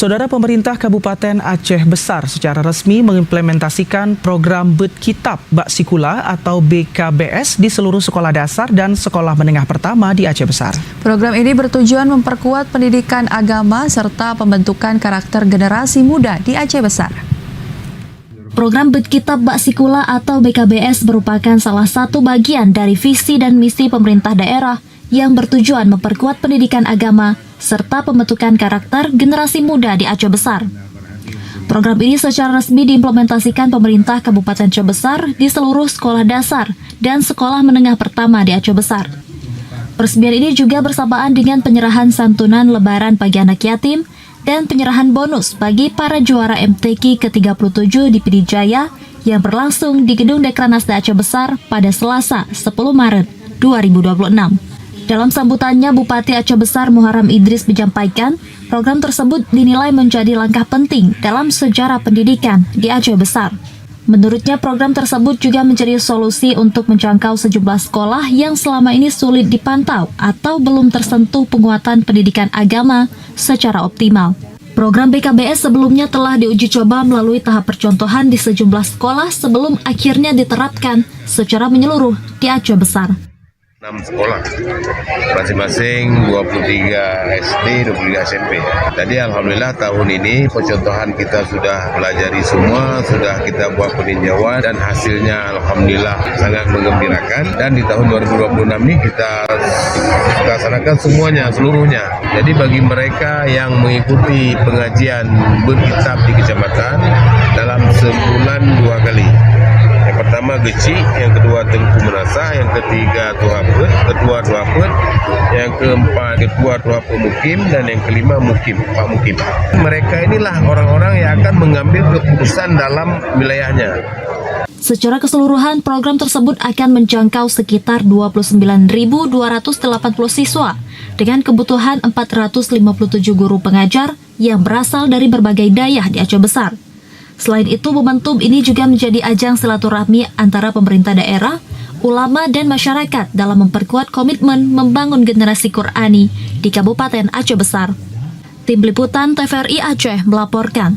Saudara, pemerintah Kabupaten Aceh Besar secara resmi mengimplementasikan program Berkitab Bak Sikula atau BKBS di seluruh sekolah dasar dan sekolah menengah pertama di Aceh Besar. Program ini bertujuan memperkuat pendidikan agama serta pembentukan karakter generasi muda di Aceh Besar. Program Berkitab Bak Sikula atau BKBS merupakan salah satu bagian dari visi dan misi pemerintah daerah yang bertujuan memperkuat pendidikan agama serta pembentukan karakter generasi muda di Aceh Besar. Program ini secara resmi diimplementasikan pemerintah Kabupaten Aceh Besar di seluruh sekolah dasar dan sekolah menengah pertama di Aceh Besar. Peresmian ini juga bersamaan dengan penyerahan santunan Lebaran bagi anak yatim dan penyerahan bonus bagi para juara MTQ ke-37 di Pidijaya yang berlangsung di Gedung Dekranasda Aceh Besar pada Selasa 10 Maret 2026. Dalam sambutannya, Bupati Aceh Besar Muharram Idris menyampaikan program tersebut dinilai menjadi langkah penting dalam sejarah pendidikan di Aceh Besar. Menurutnya, program tersebut juga menjadi solusi untuk menjangkau sejumlah sekolah yang selama ini sulit dipantau atau belum tersentuh penguatan pendidikan agama secara optimal. Program BKBS sebelumnya telah diuji coba melalui tahap percontohan di sejumlah sekolah sebelum akhirnya diterapkan secara menyeluruh di Aceh Besar. 6 sekolah, masing-masing 23 SD, 23 SMP. Jadi alhamdulillah tahun ini percontohan kita sudah pelajari semua, sudah kita buat peninjauan dan hasilnya alhamdulillah sangat menggembirakan. Dan di tahun 2026 ini kita laksanakan semuanya, seluruhnya. Jadi bagi mereka yang mengikuti pengajian berkitab di kecamatan dalam sebulan 2 kali. Yang pertama Geci, yang kedua Tengku Menasah, yang ketiga Tuhapet, ketua Tuhapet, yang keempat ketua Tuhapet Mukim, dan yang kelima Mukim, Pak Mukim. Mereka inilah orang-orang yang akan mengambil keputusan dalam wilayahnya. Secara keseluruhan, program tersebut akan menjangkau sekitar 29.280 siswa dengan kebutuhan 457 guru pengajar yang berasal dari berbagai daerah di Aceh Besar. Selain itu, momentum ini juga menjadi ajang silaturahmi antara pemerintah daerah, ulama, dan masyarakat dalam memperkuat komitmen membangun generasi Qurani di Kabupaten Aceh Besar. Tim Liputan TVRI Aceh melaporkan.